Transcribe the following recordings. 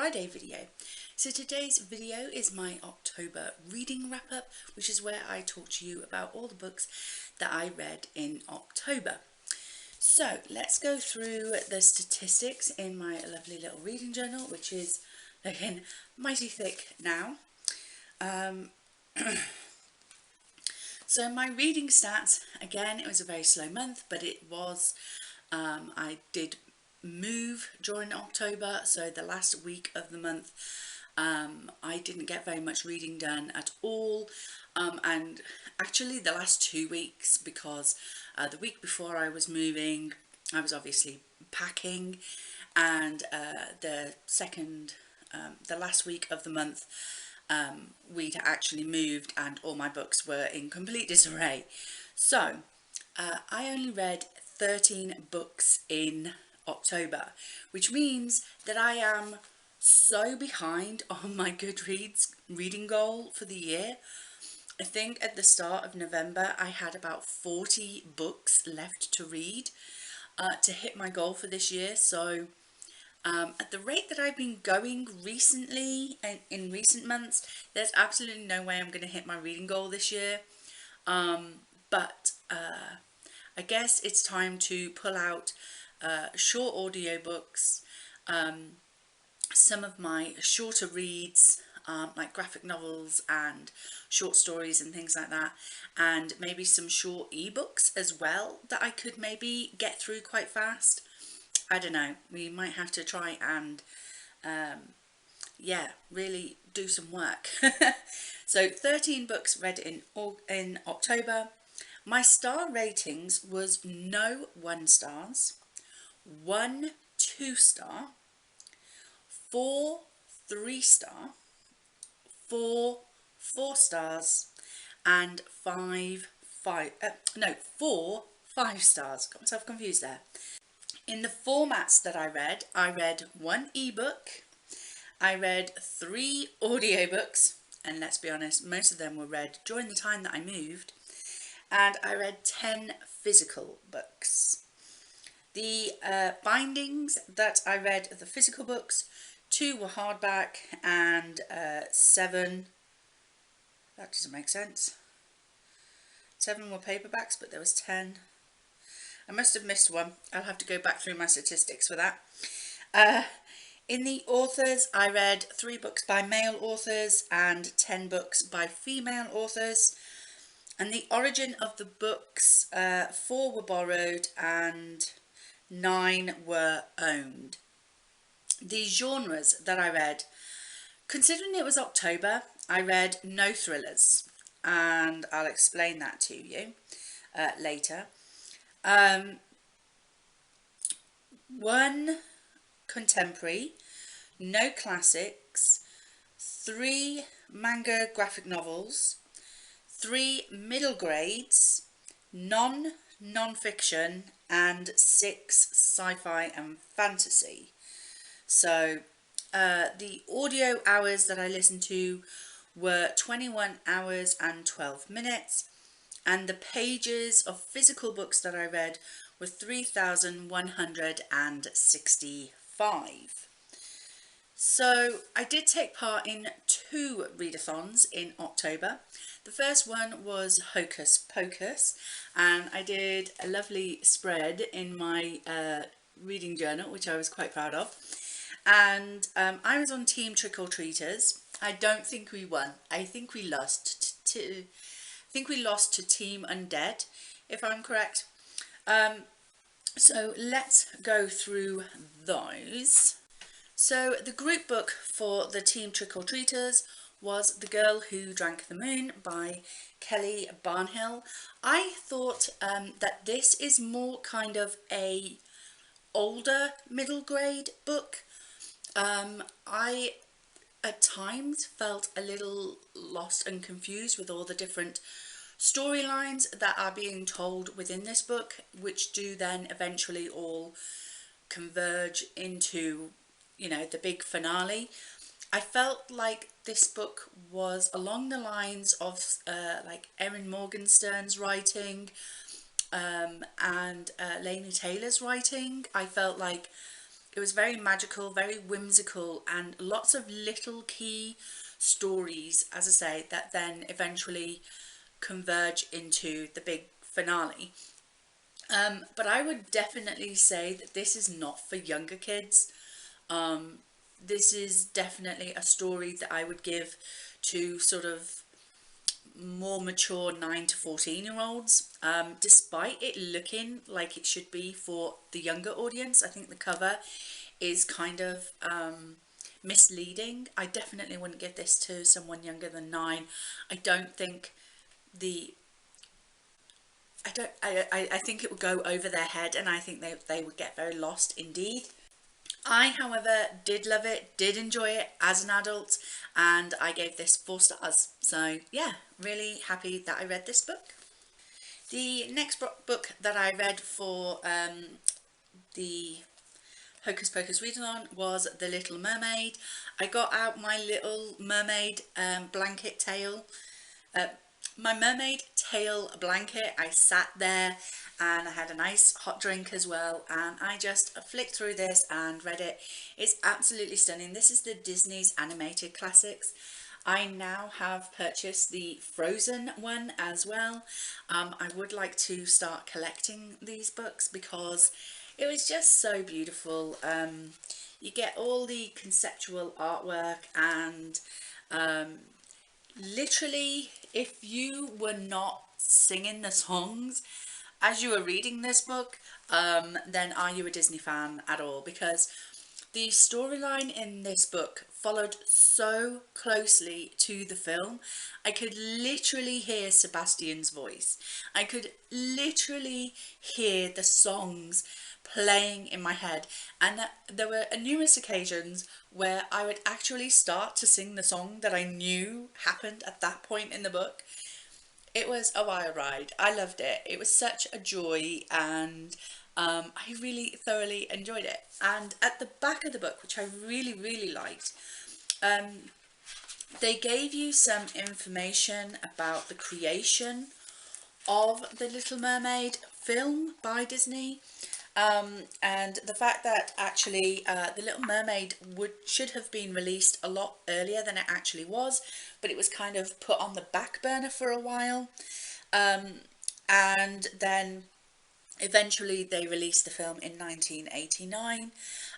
Friday video. So today's video is my October reading wrap up, which is where I talk to you about all the books that I read in October. So let's go through the statistics in my lovely little reading journal, which is looking mighty thick now. So my reading stats, again, it was a very slow month, but it was, I did move during October, so the last week of the month I didn't get very much reading done at all, and actually the last 2 weeks, because the week before I was moving I was obviously packing, and the last week of the month we'd actually moved and all my books were in complete disarray. So I only read 13 books in October, which means that I am so behind on my Goodreads reading goal for the year. I think at the start of November I had about 40 books left to read to hit my goal for this year. So at the rate that I've been going recently and in recent months, there's absolutely no way I'm going to hit my reading goal this year. But I guess it's time to pull out short audiobooks, some of my shorter reads, like graphic novels and short stories and things like that, and maybe some short ebooks as well that I could maybe get through quite fast. I don't know, we might have to try and yeah, really do some work. So 13 books read in October. My star ratings was no 1 stars, 1 2-star, 4 3-star, 4 4 stars, and 4 5 stars. Got myself confused there. In the formats that I read 1 ebook, I read 3 audiobooks, and let's be honest, most of them were read during the time that I moved, and I read 10 physical books. The bindings that I read, the physical books, 2 were hardback and 7, that doesn't make sense, 7 were paperbacks, but there was 10. I must have missed one. I'll have to go back through my statistics for that. In the authors, I read 3 books by male authors and 10 books by female authors. And the origin of the books, 4 were borrowed and 9 were owned. The genres that I read, considering it was October, I read no thrillers, and I'll explain that to you later. 1 contemporary, no classics, 3 manga graphic novels, 3 middle grades, non-fiction, and 6 sci-fi and fantasy. So the audio hours that I listened to were 21 hours and 12 minutes, and the pages of physical books that I read were 3,165. So I did take part in 2 readathons in October. The first one was Hocus Pocus, and I did a lovely spread in my reading journal, which I was quite proud of. And I was on Team Trick or Treaters. I don't think we won. I think we lost to Team Undead, if I'm correct. So let's go through those. So the group book for the Team Trick or Treaters was The Girl Who Drank the Moon by Kelly Barnhill. I thought that this is more kind of a older middle grade book. I at times felt a little lost and confused with all the different storylines that are being told within this book, which do then eventually all converge into, you know, the big finale. I felt like this book was along the lines of like Erin Morgenstern's writing and Laini Taylor's writing. I felt like It was very magical, very whimsical, and lots of little key stories, as I say, that then eventually converge into the big finale. But I would definitely say that this is not for younger kids. This is definitely a story that I would give to sort of more mature 9 to 14-year-olds. Despite it looking like it should be for the younger audience, I think the cover is kind of misleading. I definitely wouldn't give this to someone younger than 9. I don't think the I think it would go over their head, and I think they would get very lost indeed. I, however, did love it, did enjoy it as an adult, and I gave this 4 stars. So yeah, really happy that I read this book. The next book that I read for the Hocus Pocus readathon was The Little Mermaid. I got out my Little Mermaid blanket tail. My mermaid tail blanket. I sat there and I had a nice hot drink as well, and I just flicked through this and read it. It's absolutely stunning. This is the Disney's animated classics. I now have purchased the Frozen one as well. I would like to start collecting these books because it was just so beautiful. You get all the conceptual artwork, and literally, if you were not singing the songs as you were reading this book, then are you a Disney fan at all? Because the storyline in this book followed so closely to the film. I could literally hear Sebastian's voice. I could literally hear the songs playing in my head, and there were numerous occasions where I would actually start to sing the song that I knew happened at that point in the book. It was a wild ride. I loved it. It was such a joy, and I really thoroughly enjoyed it. And at the back of the book, which I really liked, they gave you some information about the creation of the Little Mermaid film by Disney. And the fact that actually The Little Mermaid should have been released a lot earlier than it actually was, but it was kind of put on the back burner for a while. And then eventually they released the film in 1989.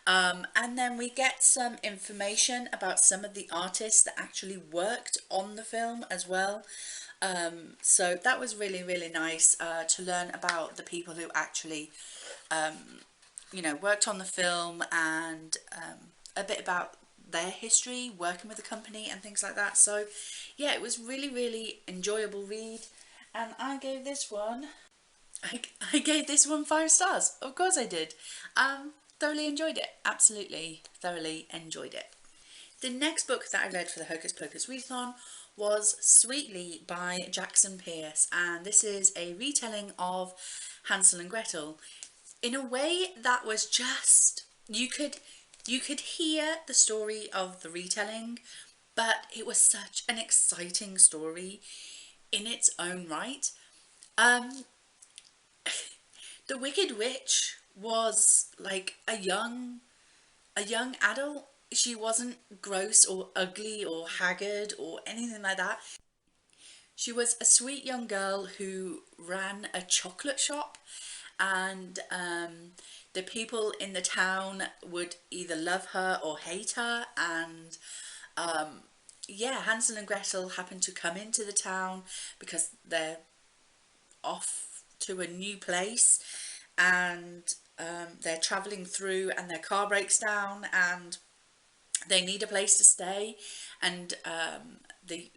And then we get some information about some of the artists that actually worked on the film as well. So that was really nice to learn about the people who actually worked on the film, and a bit about their history working with the company and things like that. So yeah, it was really enjoyable read, and I gave this one 5 stars. Of course I did. Thoroughly enjoyed it. Absolutely thoroughly enjoyed it. The next book that I read for the Hocus Pocus readathon was Sweetly by Jackson Pearce, and this is a retelling of Hansel and Gretel in a way that was just, you could hear the story of the retelling, but it was such an exciting story in its own right. The Wicked Witch was like a young adult. She wasn't gross or ugly or haggard or anything like that. She was a sweet young girl who ran a chocolate shop, and the people in the town would either love her or hate her. And yeah, Hansel and Gretel happen to come into the town because they're off to a new place, and they're traveling through, and their car breaks down and they need a place to stay, and the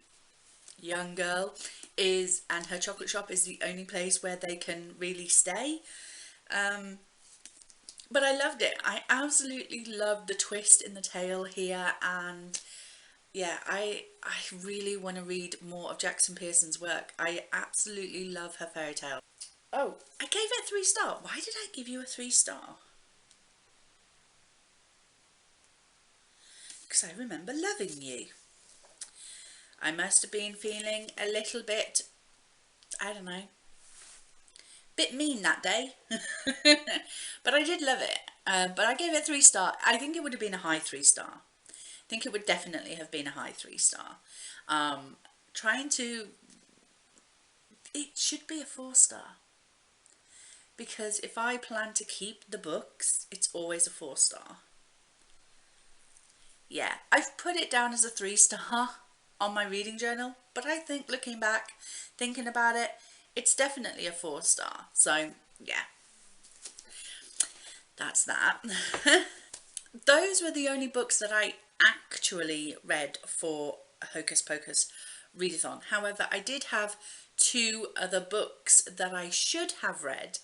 young girl and her chocolate shop is the only place where they can really stay. But I loved it. I absolutely loved the twist in the tale here, and yeah, I really want to read more of Jackson Pearson's work. I absolutely love her fairy tale. Oh, I gave it a 3 star. Why did I give you a 3 star? Because I remember loving you. I must have been feeling a little bit, I don't know, bit mean that day. But I did love it. But I gave it a 3-star. I think it would have been a high 3-star. I think it would definitely have been a high 3-star. Trying to, it should be a 4-star. Because if I plan to keep the books, it's always a 4-star. Yeah, I've put it down as a 3-star on my reading journal, but I think looking back, thinking about it, it's definitely a 4-star. So yeah, that's that. Those were the only books that I actually read for Hocus Pocus Readathon. However, I did have 2 other books that I should have read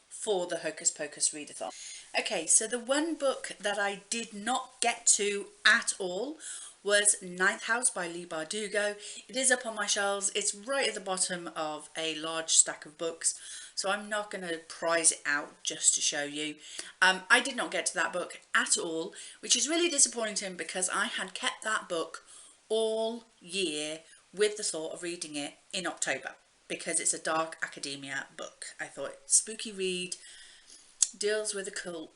for the Hocus Pocus Readathon. Okay, so the one book that I did not get to at all was Ninth House by Leigh Bardugo. It is up on my shelves. It's right at the bottom of a large stack of books, so I'm not going to prize it out just to show you. I did not get to that book at all, which is really disappointing because I had kept that book all year with the thought of reading it in October, because it's a dark academia book. I thought spooky read, deals with occult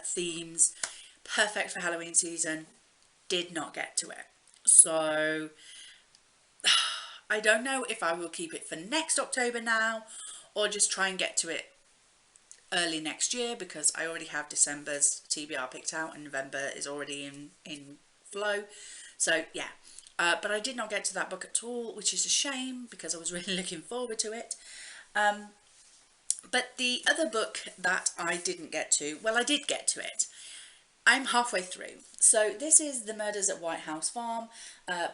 themes, perfect for Halloween season. Did not get to it. So I don't know if I will keep it for next October now or just try and get to it early next year, because I already have December's TBR picked out and November is already in flow. So yeah, but I did not get to that book at all, which is a shame because I was really looking forward to it. But the other book that I didn't get to, well, I did get to it. I'm halfway through. So this is The Murders at White House Farm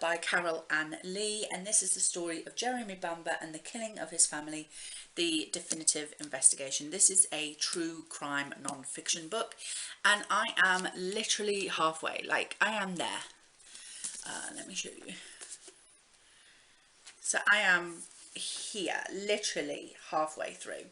by Carol Ann Lee, and this is the story of Jeremy Bamber and the killing of his family, the definitive investigation. This is a true crime non-fiction book, and I am literally halfway. Like, I am there. Let me show you. So I am here, literally halfway through.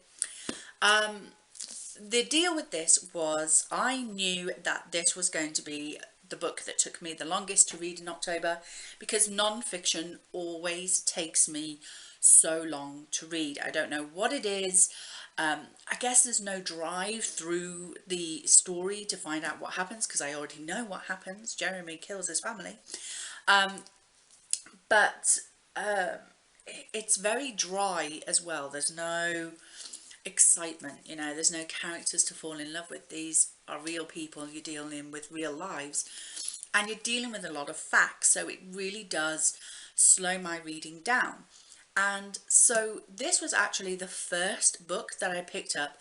The deal with this was I knew that this was going to be the book that took me the longest to read in October, because non-fiction always takes me so long to read. I don't know what it is. I guess there's no drive through the story to find out what happens, because I already know what happens. Jeremy kills his family. But it's very dry as well. There's no excitement, you know, there's no characters to fall in love with. These are real people, you're dealing with real lives, and you're dealing with a lot of facts, so it really does slow my reading down. And so this was actually the first book that I picked up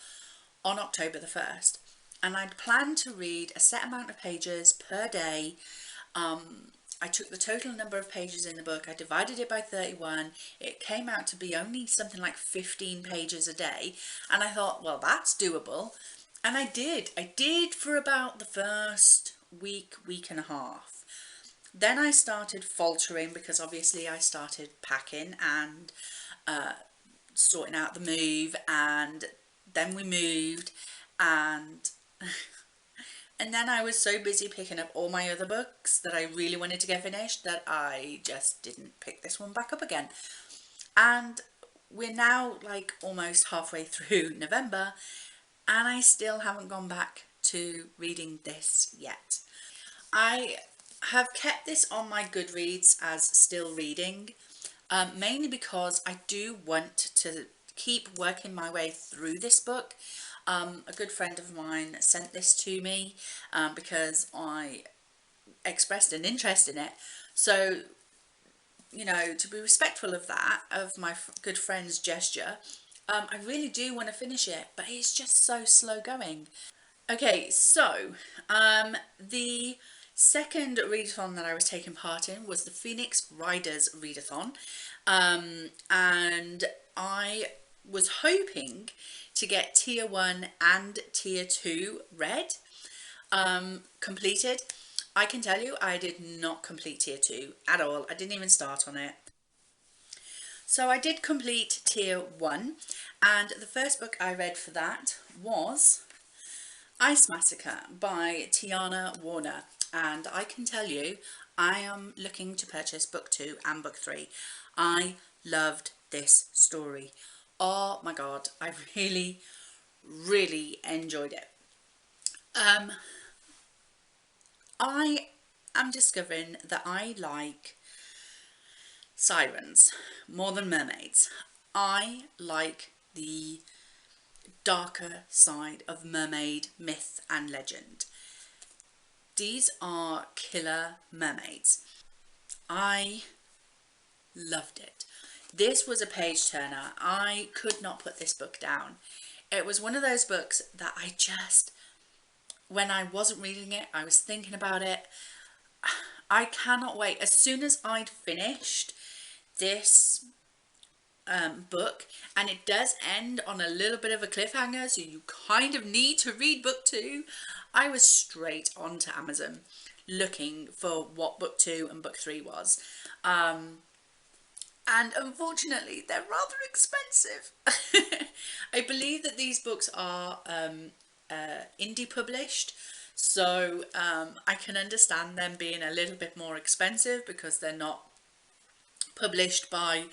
on October the 1st, and I'd planned to read a set amount of pages per day. I took the total number of pages in the book, I divided it by 31, it came out to be only something like 15 pages a day, and I thought, well, that's doable. And I did for about the first week and a half. Then I started faltering, because obviously I started packing and sorting out the move, and then we moved, and and then I was so busy picking up all my other books that I really wanted to get finished that I just didn't pick this one back up again. And we're now like almost halfway through November, and I still haven't gone back to reading this yet. I have kept this on my Goodreads as still reading, mainly because I do want to keep working my way through this book. A good friend of mine sent this to me because I expressed an interest in it. So, you know, to be respectful of that, of my good friend's gesture, I really do want to finish it, but it's just so slow going. Okay, so the second readathon that I was taking part in was the Phoenix Riders Readathon, and I was hoping to get tier 1 and tier 2 read, completed. I can tell you I did not complete tier 2 at all. I didn't even start on it. So I did complete tier 1, and the first book I read for that was Ice Massacre by Tiana Warner, and I can tell you I am looking to purchase book 2 and book 3. I loved this story. Oh my god, I really enjoyed it. Um, I am discovering that I like sirens more than mermaids. I like the darker side of mermaid myth and legend. These are killer mermaids. I loved it. This was a page turner. I could not put this book down. It was one of those books that I just, when I wasn't reading it, I was thinking about it. I cannot wait. As soon as I'd finished this book, and it does end on a little bit of a cliffhanger, so you kind of need to read book 2, I was straight onto Amazon looking for what book 2 and book 3 was. And unfortunately, they're rather expensive. I believe that these books are indie published, so I can understand them being a little bit more expensive because they're not published by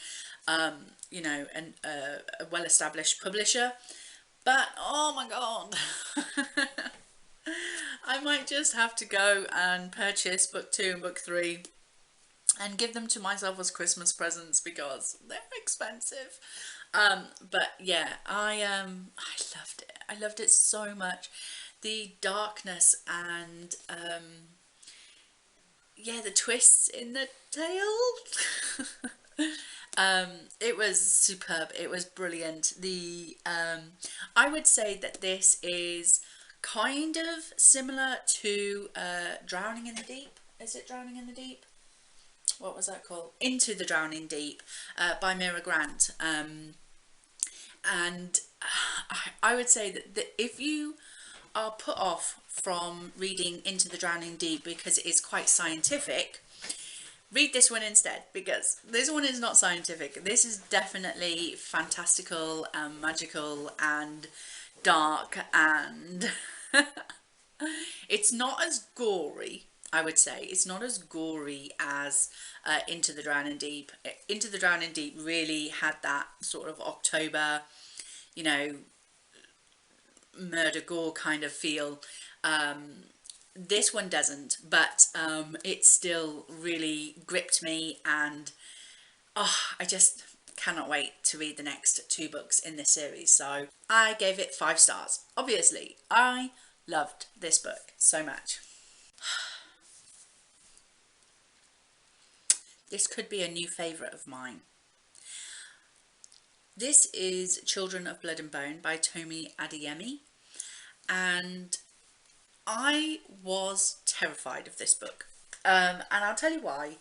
you know, a well-established publisher. But oh my god, I might just have to go and purchase book 2 and book 3 and give them to myself as Christmas presents because they're expensive. But yeah, I loved it. I loved it so much. The darkness and yeah, the twists in the tale. It was superb. It was brilliant. I would say that this is kind of similar to Drowning in the Deep. Is it Drowning in the Deep? What was that called? Into the Drowning Deep by Mira Grant. And I would say that if you are put off from reading Into the Drowning Deep because it is quite scientific, read this one instead, because this one is not scientific. This is definitely fantastical and magical and dark, and it's not as gory. I would say it's not as gory as Into the Drowning Deep. Into the Drowning Deep really had that sort of October, you know, murder gore kind of feel. This one doesn't, but it still really gripped me, and oh, I just cannot wait to read the next 2 books in this series. So I gave it 5 stars. Obviously, I loved this book so much. This could be a new favourite of mine. This is Children of Blood and Bone by Tomi Adeyemi, and I was terrified of this book. And I'll tell you why.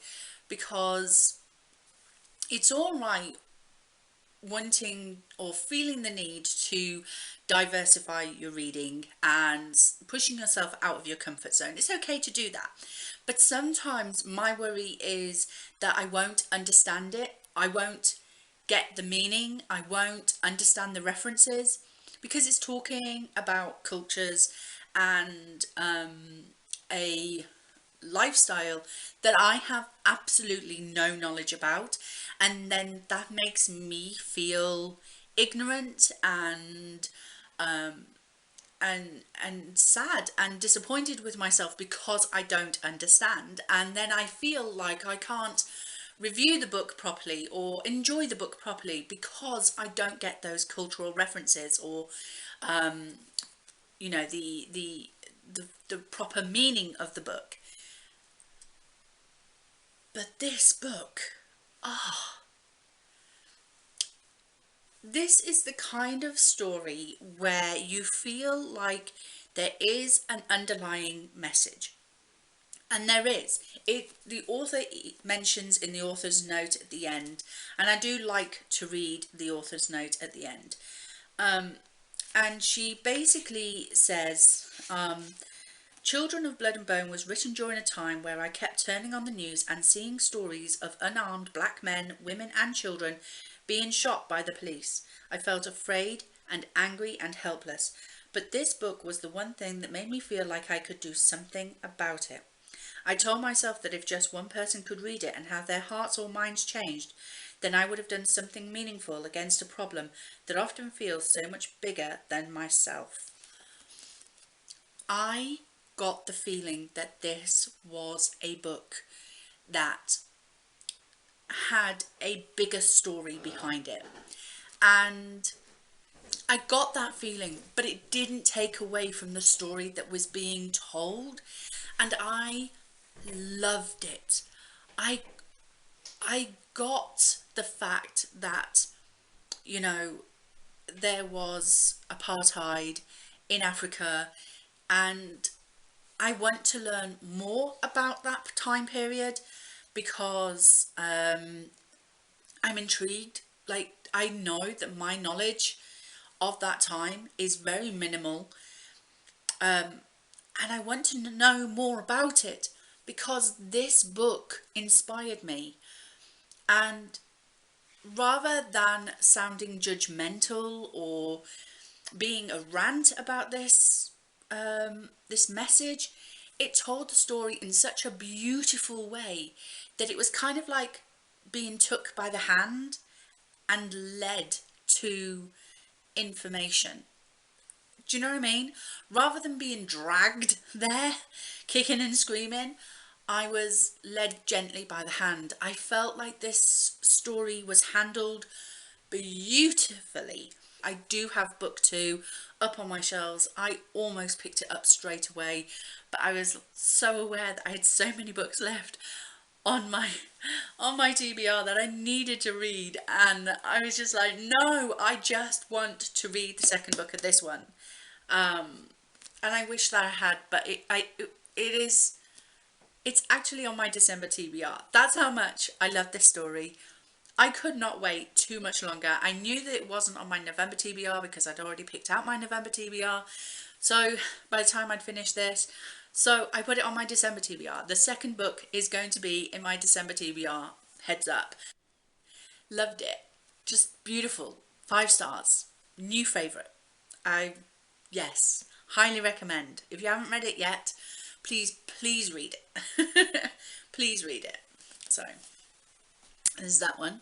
Because it's all right wanting or feeling the need to diversify your reading and pushing yourself out of your comfort zone. It's okay to do that. But sometimes my worry is that I won't understand it. I won't get the meaning. I won't understand the references because it's talking about cultures and a lifestyle that I have absolutely no knowledge about, and then that makes me feel ignorant and sad and disappointed with myself because I don't understand, and then I feel like I can't review the book properly or enjoy the book properly because I don't get those cultural references or you know, the proper meaning of the book. But this book, ah, this is the kind of story where you feel like there is an underlying message. And there is. The author mentions in the author's note at the end, and I do like to read the author's note at the end. And she basically says, Children of Blood and Bone was written during a time where I kept turning on the news and seeing stories of unarmed black men, women and children being shot by the police. I felt afraid and angry and helpless, but this book was the one thing that made me feel like I could do something about it. I told myself that if just one person could read it and have their hearts or minds changed, then I would have done something meaningful against a problem that often feels so much bigger than myself. I got the feeling that this was a book that had a bigger story behind it. And I got that feeling, but it didn't take away from the story that was being told. And I loved it. I I got the fact that, you know, there was apartheid in Africa, and I want to learn more about that time period because I'm intrigued. Like, I know that my knowledge of that time is very minimal, and I want to know more about it because this book inspired me. And rather than sounding judgmental or being a rant about this message, it told the story in such a beautiful way that it was kind of like being took by the hand and led to information. Do you know what I mean? Rather than being dragged there, kicking and screaming, I was led gently by the hand. I felt like this story was handled beautifully. I do have book 2 up on my shelves. I almost picked it up straight away, but I was so aware that I had so many books left on my TBR that I needed to read, and I was just like, no, I just want to read the second book of this one. And I wish that I had, but it's actually on my December TBR. That's how much I love this story. I could not wait too much longer. I knew that it wasn't on my November TBR because I'd already picked out my November TBR. So by the time I'd finished this, so I put it on my December TBR. The second book is going to be in my December TBR. Heads up. Loved it. Just beautiful. 5 stars. New favourite. Yes, highly recommend. If you haven't read it yet, please read it. Please read it. So there's that one.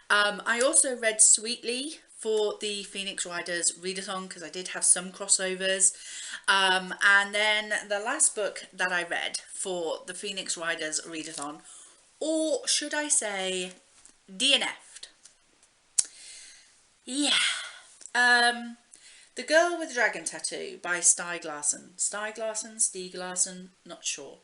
I also read Sweetly for the Phoenix Riders readathon because I did have some crossovers. And then the last book that I read for the Phoenix Riders readathon, or should I say DNF'd. Yeah. The Girl with the Dragon Tattoo by Stieg Larsson. Stieg Larsson, not sure.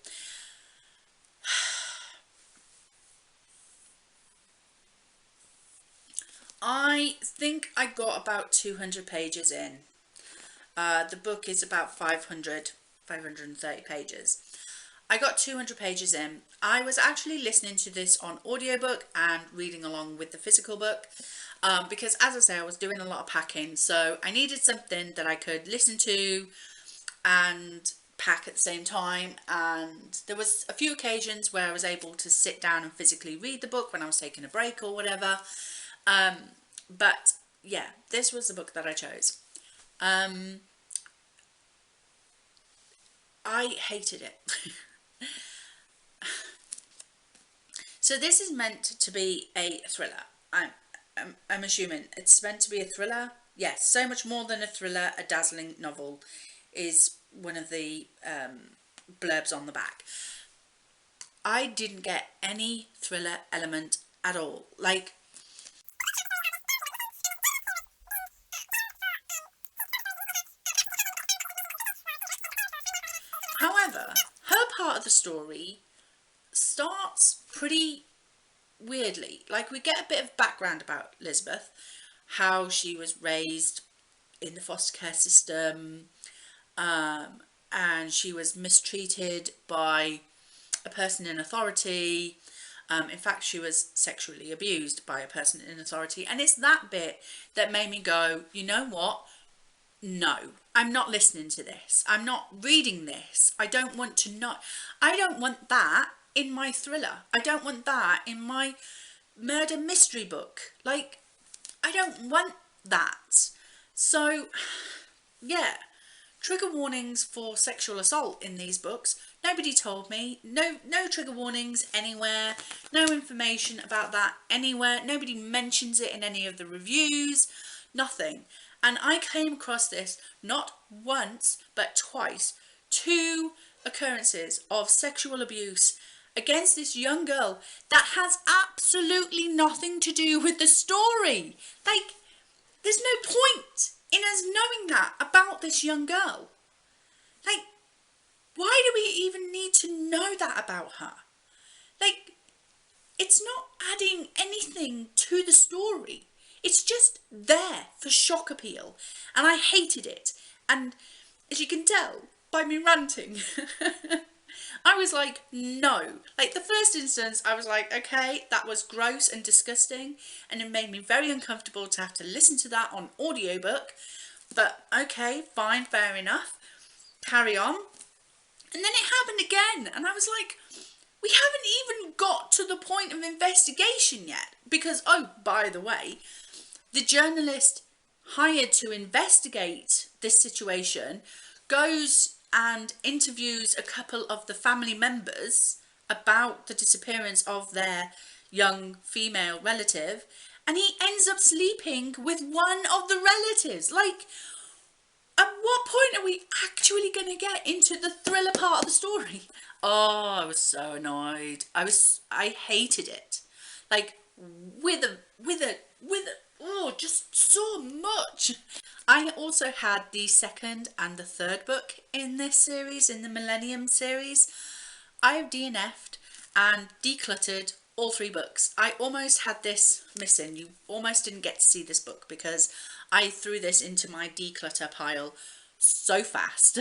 I think I got about 200 pages in. The book is about 530 pages. I got 200 pages in. I was actually listening to this on audiobook and reading along with the physical book because, as I say, I was doing a lot of packing, so I needed something that I could listen to and pack at the same time. And there was a few occasions where I was able to sit down and physically read the book when I was taking a break or whatever. But yeah, this was the book that I chose. I hated it. So this is meant to be a thriller. I'm assuming it's meant to be a thriller. Yes, so much more than a thriller. A dazzling novel is one of the blurbs on the back. I didn't get any thriller element at all. Like, however, her part of the story starts pretty weirdly. Like, we get a bit of background about Elizabeth, how she was raised in the foster care system, and she was mistreated by a person in authority. In fact, she was sexually abused by a person in authority. And it's that bit that made me go, you know what? No, I'm not listening to this. I'm not reading this. I don't want to know. I don't want that in my thriller. I don't want that in my murder mystery book. Like, I don't want that. So, yeah. Trigger warnings for sexual assault in these books. Nobody told me. No trigger warnings anywhere. No information about that anywhere. Nobody mentions it in any of the reviews. Nothing. And I came across this not once, but twice. 2 occurrences of sexual abuse against this young girl that has absolutely nothing to do with the story. Like, there's no point in us knowing that about this young girl. Like, why do we even need to know that about her? Like, it's not adding anything to the story. It's just there for shock appeal. And I hated it. And as you can tell by me ranting, I was like, no. Like, the first instance, I was like, okay, that was gross and disgusting. And it made me very uncomfortable to have to listen to that on audiobook. But okay, fine, fair enough. Carry on. And then it happened again. And I was like, we haven't even got to the point of investigation yet. Because, oh, by the way, the journalist hired to investigate this situation goes and interviews a couple of the family members about the disappearance of their young female relative, and he ends up sleeping with one of the relatives. Like, at what point are we actually going to get into the thriller part of the story? Oh, I was so annoyed. I hated it. Like, oh, just so much. I also had the second and the third book in this series, in the Millennium series. I have DNF'd and decluttered all 3 books. I almost had this missing. You almost didn't get to see this book because I threw this into my declutter pile so fast.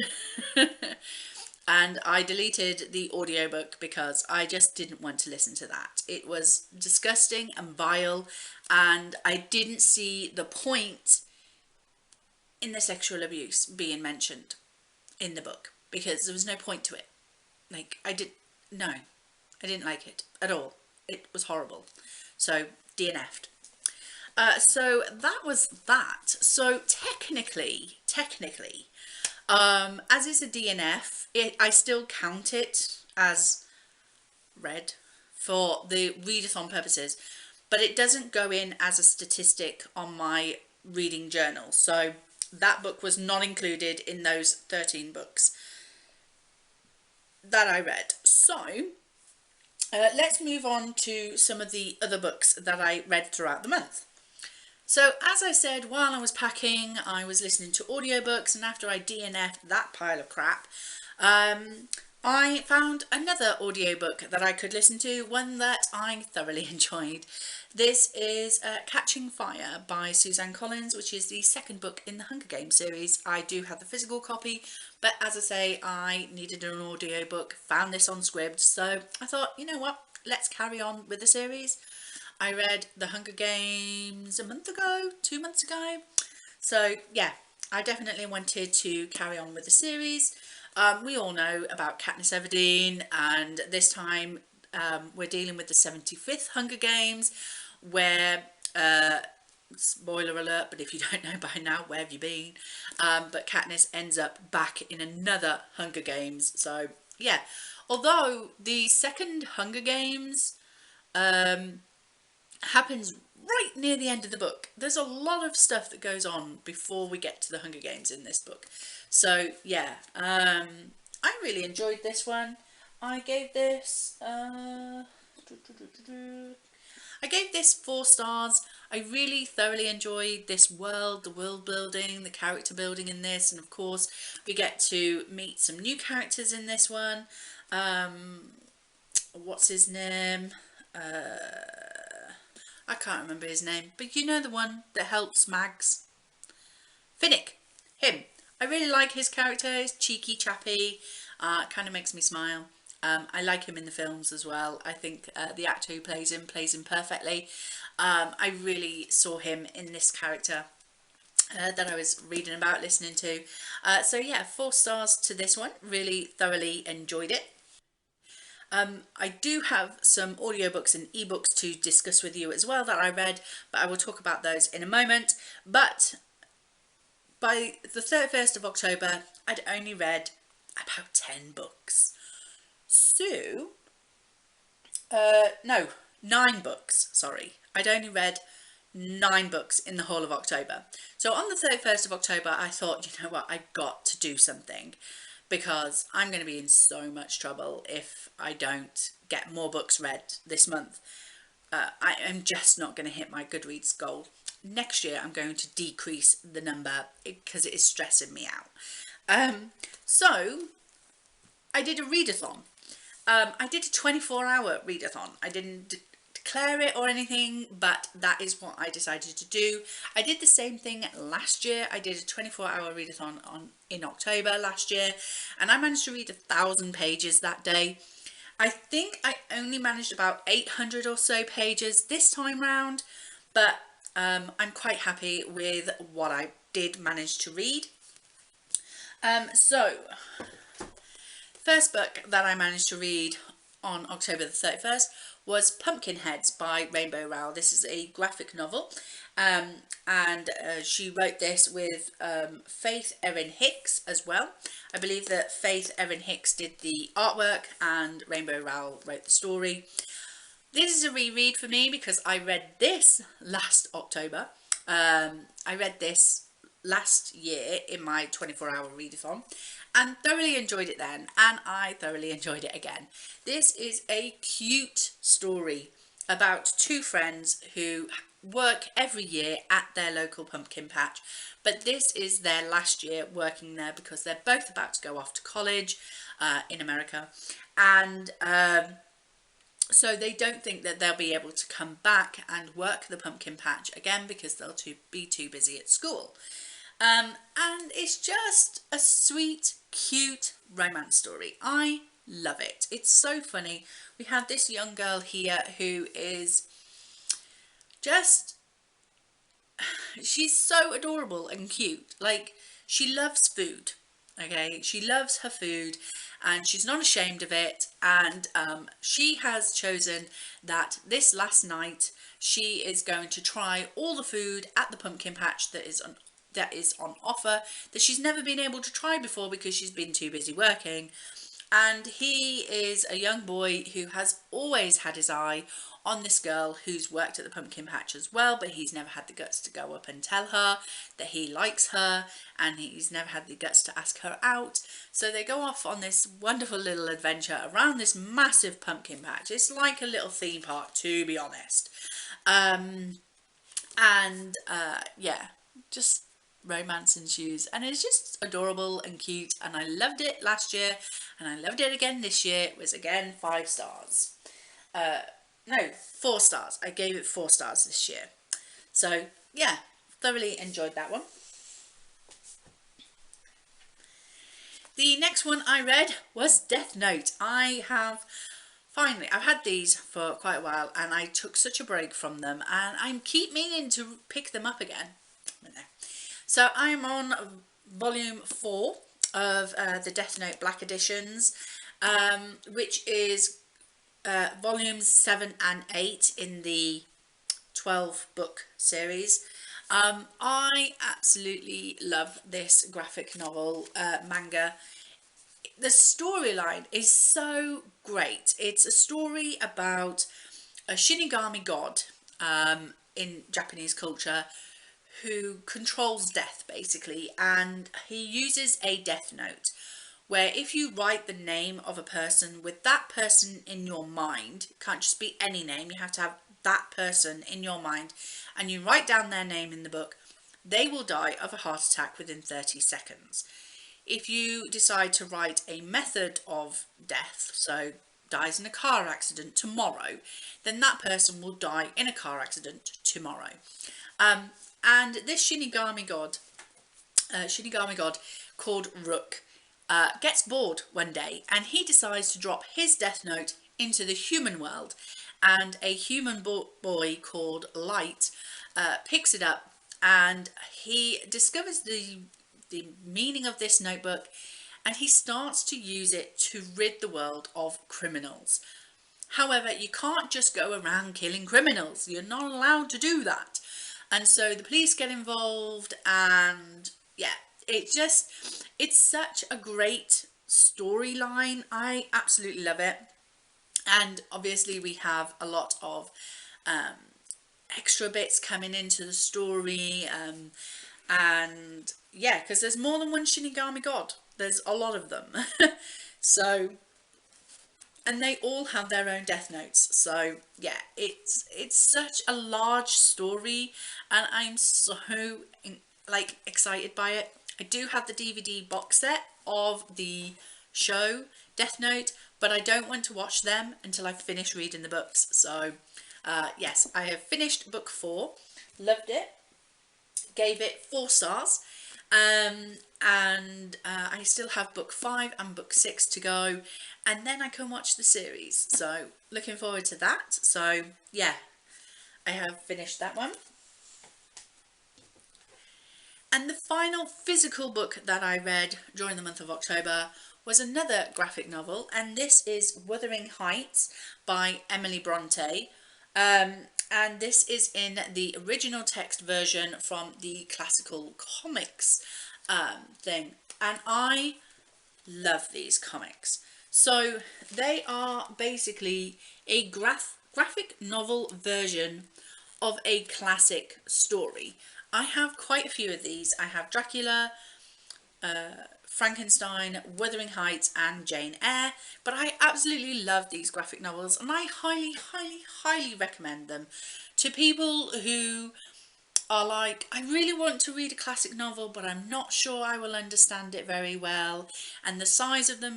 And I deleted the audiobook because I just didn't want to listen to that. It was disgusting and vile, and I didn't see the point in the sexual abuse being mentioned in the book because there was no point to it. Like, I didn't like it at all. It was horrible. So, DNF'd. So that was that. So technically, as it's a DNF, I still count it as read for the readathon purposes, but it doesn't go in as a statistic on my reading journal. So that book was not included in those 13 books that I read. So let's move on to some of the other books that I read throughout the month. So as I said, while I was packing, I was listening to audiobooks, and after I DNF'd that pile of crap, I found another audiobook that I could listen to, one that I thoroughly enjoyed. This is Catching Fire by Suzanne Collins, which is the second book in the Hunger Games series. I do have the physical copy, but as I say, I needed an audiobook, found this on Scribd, so I thought, you know what, let's carry on with the series. I read The Hunger Games a month ago, 2 months ago. So yeah, I definitely wanted to carry on with the series. We all know about Katniss Everdeen, and this time we're dealing with the 75th Hunger Games, where, spoiler alert, but if you don't know by now, where have you been? But Katniss ends up back in another Hunger Games. So yeah, although the second Hunger Games happens right near the end of the book. There's a lot of stuff that goes on before we get to the Hunger Games in this book. So yeah, I really enjoyed this one. I gave this 4 stars. I really thoroughly enjoyed this world, the world building, the character building in this, and of course we get to meet some new characters in this one. What's his name? I can't remember his name, but you know, the one that helps Mags. Finnick, him. I really like his character. He's cheeky, chappy, kind of makes me smile. I like him in the films as well. I think the actor who plays him perfectly. I really saw him in this character that I was reading about, listening to. So yeah, 4 stars to this one. Really thoroughly enjoyed it. I do have some audiobooks and ebooks to discuss with you as well that I read, but I will talk about those in a moment. But by the 31st of October, I'd only read about 10 books. So, no, 9 books, sorry. I'd only read 9 books in the whole of October. So on the 31st of October, I thought, you know what, I've got to do something, because I'm going to be in so much trouble if I don't get more books read this month. I am just not going to hit my Goodreads goal. Next year I'm going to decrease the number because it is stressing me out. So I did a readathon. I did a 24-hour readathon. I didn't declare it or anything, but that is what I decided to do. I did the same thing last year. I did a 24-hour readathon in October last year, and I managed to read 1,000 pages that day. I think I only managed about 800 or so pages this time round, but I'm quite happy with what I did manage to read. So, first book that I managed to read on October the 31st was Pumpkinheads by Rainbow Rowell. This is a graphic novel, and she wrote this with Faith Erin Hicks as well. I believe that Faith Erin Hicks did the artwork and Rainbow Rowell wrote the story. This is a reread for me because I read this last October. I read this last year in my 24-hour readathon and thoroughly enjoyed it then, and I thoroughly enjoyed it again. This is a cute story about two friends who work every year at their local pumpkin patch, but this is their last year working there because they're both about to go off to college in America, and so they don't think that they'll be able to come back and work the pumpkin patch again because they'll be too busy at school. And it's just a sweet, cute romance story. I love it. It's so funny. We have this young girl here who is just, she's so adorable and cute. Like, she loves food. Okay, she loves her food and she's not ashamed of it, and she has chosen that this last night she is going to try all the food at the pumpkin patch that is on offer that she's never been able to try before because she's been too busy working. And he is a young boy who has always had his eye on this girl who's worked at the pumpkin patch as well, but he's never had the guts to go up and tell her that he likes her, and he's never had the guts to ask her out. So they go off on this wonderful little adventure around this massive pumpkin patch. It's like a little theme park, to be honest. Yeah, just romance ensues, and it's just adorable and cute, and I loved it last year and I loved it again this year. It was again 5 stars. No, 4 stars. I gave it 4 stars this year. So yeah, thoroughly enjoyed that one. The next one I read was Death Note. I've had these for quite a while and I took such a break from them, and I keep meaning to pick them up again. So I'm on volume 4 of the Death Note Black Editions, which is volumes 7 and 8 in the 12 book series. I absolutely love this graphic novel manga. The storyline is so great. It's a story about a Shinigami god in Japanese culture who controls death basically, and he uses a death note where if you write the name of a person with that person in your mind, it can't just be any name, you have to have that person in your mind, and you write down their name in the book, they will die of a heart attack within 30 seconds. If you decide to write a method of death, so dies in a car accident tomorrow, then that person will die in a car accident tomorrow. And this Shinigami god called Rook gets bored one day, and he decides to drop his death note into the human world, and a human boy called Light picks it up, and he discovers the meaning of this notebook, and he starts to use it to rid the world of criminals. However, you can't just go around killing criminals. You're not allowed to do that. And so the police get involved, and yeah, it's such a great storyline. I absolutely love it. And obviously we have a lot of extra bits coming into the story, and yeah, because there's more than one Shinigami god There's a lot of them. So, and they all have their own death notes. So yeah, it's such a large story, and I'm so like excited by it. I do have the DVD box set of the show Death Note, but I don't want to watch them until I finish reading the books. So yes, I have finished book 4, loved it, gave it 4 stars. And I still have book 5 and book 6 to go, and then I can watch the series, so looking forward to that. So yeah, I have finished that one. And the final physical book that I read during the month of October was another graphic novel, and this is Wuthering Heights by Emily Bronte. And this is in the original text version from the classical comics thing. And I love these comics. So they are basically a graphic novel version of a classic story. I have quite a few of these. I have Dracula, Frankenstein, Wuthering Heights and Jane Eyre, but I absolutely love these graphic novels, and I highly recommend them to people who are like, I really want to read a classic novel, but I'm not sure I will understand it very well, and the size of them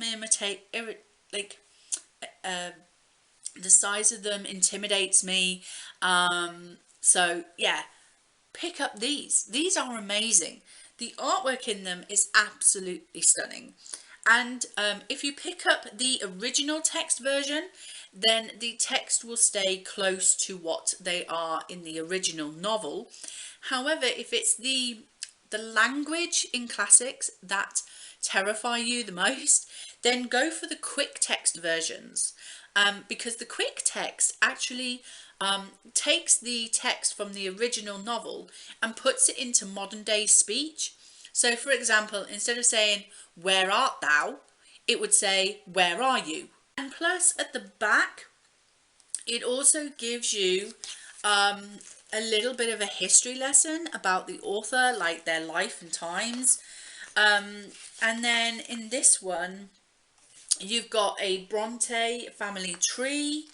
the size of them intimidates me. So yeah, pick up these. These are amazing. The artwork in them is absolutely stunning. And if you pick up the original text version, then the text will stay close to what they are in the original novel. However, if it's the language in classics that terrify you the most, then go for the quick text versions, because the quick text actually takes the text from the original novel and puts it into modern day speech. So for example, instead of saying "where art thou," it would say "where are you?" And plus at the back it also gives you a little bit of a history lesson about the author, like their life and times. And then in this one you've got a Bronte family tree.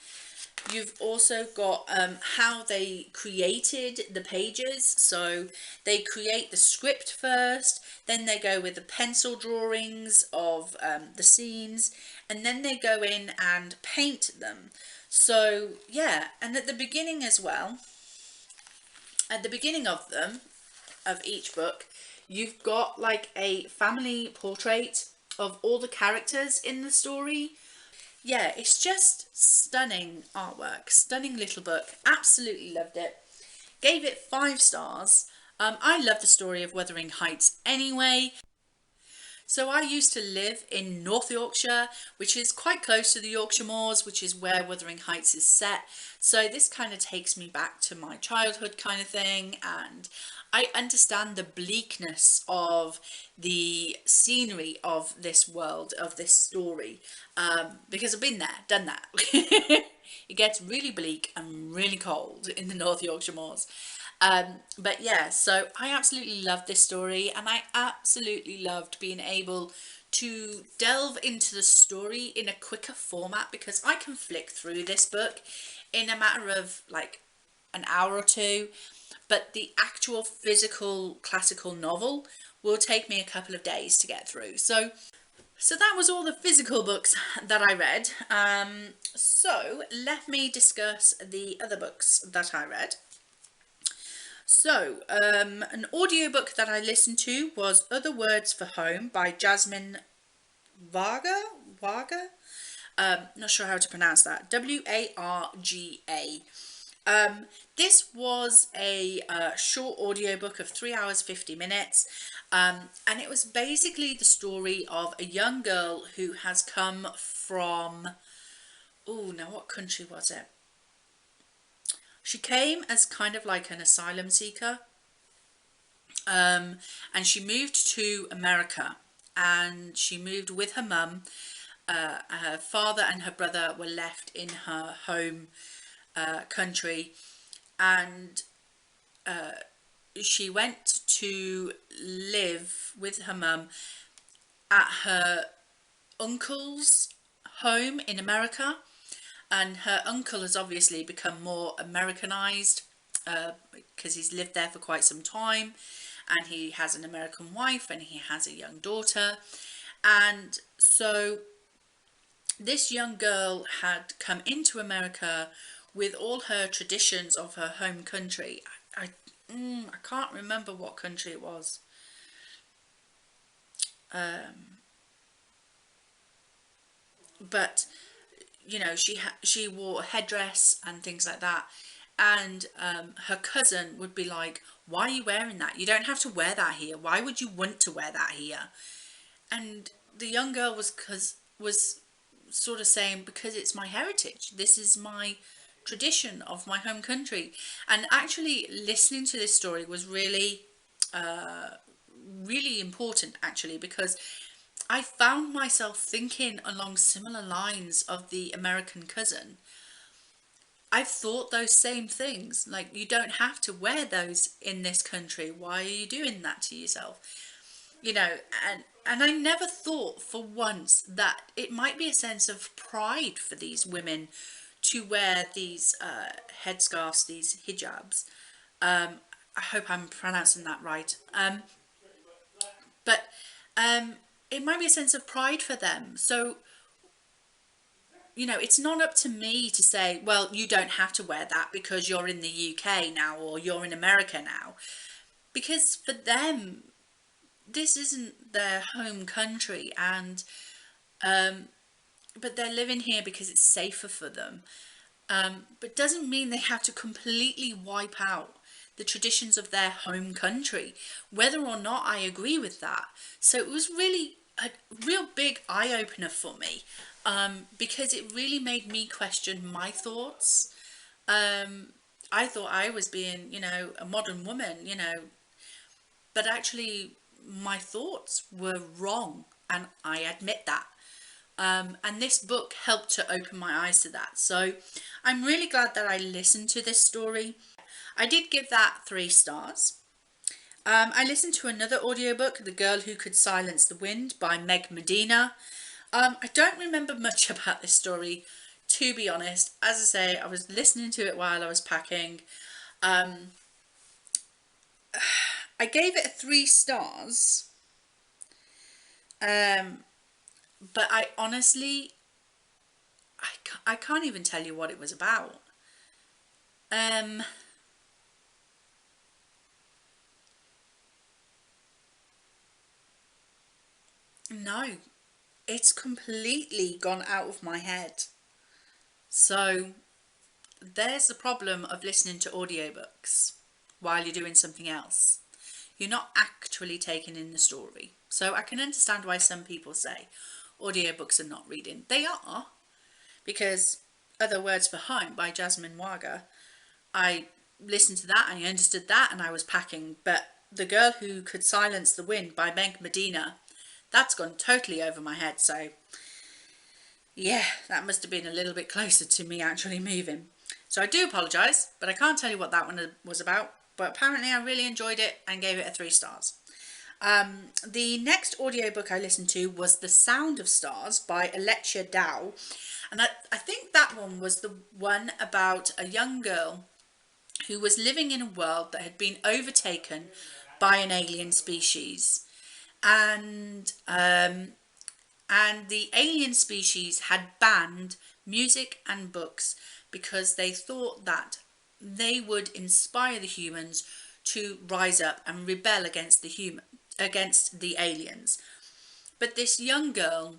You've also got how they created the pages. So they create the script first, then they go with the pencil drawings of the scenes, and then they go in and paint them. So yeah, and at the beginning as well, at the beginning of them, of each book, you've got like a family portrait of all the characters in the story. Yeah, it's just stunning artwork, stunning little book. Absolutely loved it. Gave it 5 stars. I love the story of Wuthering Heights anyway. So I used to live in North Yorkshire, which is quite close to the Yorkshire Moors, which is where Wuthering Heights is set. So this kind of takes me back to my childhood kind of thing, and I understand the bleakness of the scenery of this world, of this story, because I've been there, done that. It gets really bleak and really cold in the North Yorkshire Moors. But yeah, so I absolutely loved this story, and I absolutely loved being able to delve into the story in a quicker format, because I can flick through this book in a matter of like an hour or two, but the actual physical classical novel will take me a couple of days to get through. So that was all the physical books that I read. So let me discuss the other books that I read. So, an audiobook that I listened to was Other Words for Home by Jasmine Varga? Not sure how to pronounce that. Warga. This was a short audiobook of 3 hours 50 minutes, and it was basically the story of a young girl who has come from, oh, now what country was it? She came as kind of like an asylum seeker, and she moved to America, and she moved with her mum. Her father and her brother were left in her home country, and she went to live with her mum at her uncle's home in America, and her uncle has obviously become more Americanized because he's lived there for quite some time, and he has an American wife and he has a young daughter. And so this young girl had come into America with all her traditions of her home country. I can't remember what country it was. But you know, she wore a headdress and things like that, and her cousin would be like, why are you wearing that? You don't have to wear that here. Why would you want to wear that here? And the young girl was sort of saying, because it's my heritage, this is my tradition of my home country. And actually listening to this story was really really important, actually, because I found myself thinking along similar lines of the American cousin. I've thought those same things. Like, you don't have to wear those in this country. Why are you doing that to yourself? You know, and I never thought for once that it might be a sense of pride for these women to wear these headscarves, these hijabs. I hope I'm pronouncing that right. But it might be a sense of pride for them. So, you know, it's not up to me to say, well, you don't have to wear that because you're in the UK now or you're in America now. Because for them, this isn't their home country, and but they're living here because it's safer for them. But doesn't mean they have to completely wipe out the traditions of their home country, whether or not I agree with that. So it was really a real big eye-opener for me, because it really made me question my thoughts. I thought I was being, you know, a modern woman, you know, but actually my thoughts were wrong, and I admit that. And this book helped to open my eyes to that. So I'm really glad that I listened to this story. I did give that 3 stars. I listened to another audiobook, The Girl Who Could Silence the Wind by Meg Medina. I don't remember much about this story, to be honest. As I say, I was listening to it while I was packing. I gave it 3 stars. But I honestly, I can't even tell you what it was about. No, it's completely gone out of my head. So there's the problem of listening to audiobooks while you're doing something else. You're not actually taking in the story. So I can understand why some people say audiobooks are not reading. They are, because Other Words for Home by Jasmine Waga, I listened to that and I understood that and I was packing. But The Girl Who Could Silence the Wind by Meg Medina, that's gone totally over my head. So yeah, that must have been a little bit closer to me actually moving. So I do apologise, but I can't tell you what that one was about. But apparently I really enjoyed it and gave it a 3 stars. The next audiobook I listened to was The Sound of Stars by Alexia Dow. And I think that one was the one about a young girl who was living in a world that had been overtaken by an alien species. And the alien species had banned music and books because they thought that they would inspire the humans to rise up and rebel against the aliens. But this young girl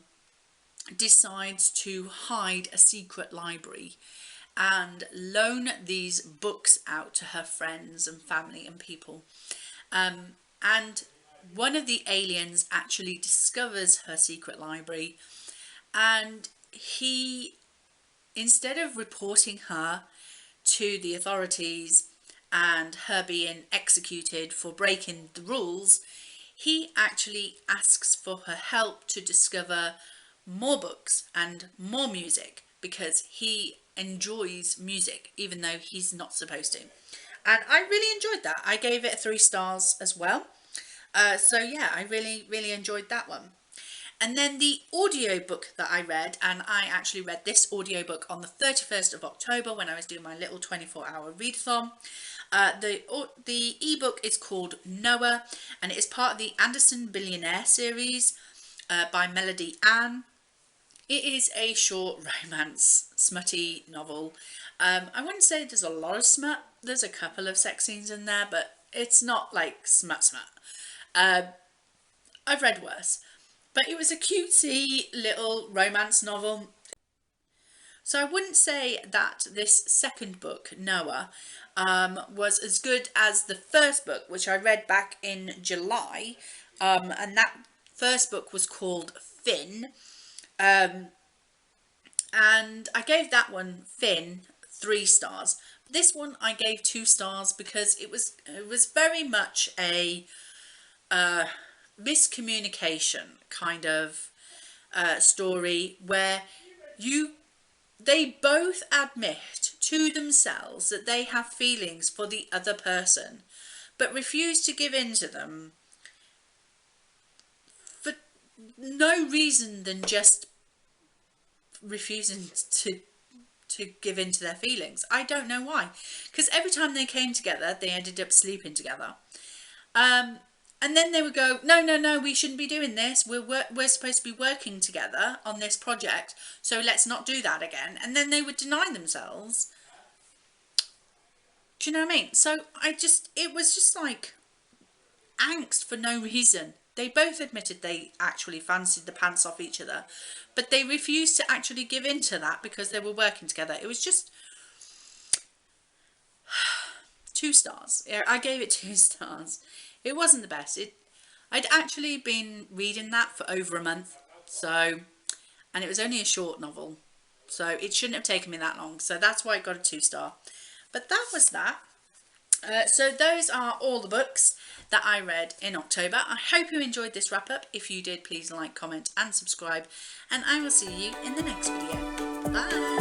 decides to hide a secret library and loan these books out to her friends and family and people. And one of the aliens actually discovers her secret library, and he, instead of reporting her to the authorities and her being executed for breaking the rules, he actually asks for her help to discover more books and more music, because he enjoys music even though he's not supposed to. And I really enjoyed that. I gave it 3 stars as well. So yeah, I really enjoyed that one. And then the audiobook that I read, and I actually read this audiobook on the 31st of October when I was doing my little 24-hour readathon. The ebook is called Noah, and it is part of the Anderson Billionaire series by Melody Ann. It is a short romance, smutty novel. I wouldn't say there's a lot of smut. There's a couple of sex scenes in there, but it's not like smut. I've read worse. But it was a cutesy little romance novel. So I wouldn't say that this second book, Noah, was as good as the first book, which I read back in July. And that first book was called Finn. And I gave that one, Finn, 3 stars. This one I gave 2 stars because it was very much a miscommunication kind of story where they both admit to themselves that they have feelings for the other person, but refuse to give in to them for no reason than just refusing to give in to their feelings. I don't know why, because every time they came together they ended up sleeping together, and then they would go, no, we shouldn't be doing this, we're supposed to be working together on this project, so let's not do that again. And then they would deny themselves. Do you know what I mean? So it was just like angst for no reason. They both admitted they actually fancied the pants off each other, but they refused to actually give in to that because they were working together. It was just 2 stars. I gave it 2 stars. It wasn't the best. I'd actually been reading that for over a month, and it was only a short novel, so it shouldn't have taken me that long. So that's why I got a 2 star. But that was that. So those are all the books that I read in October. I hope you enjoyed this wrap up. If you did, please like, comment and subscribe, and I will see you in the next video. Bye.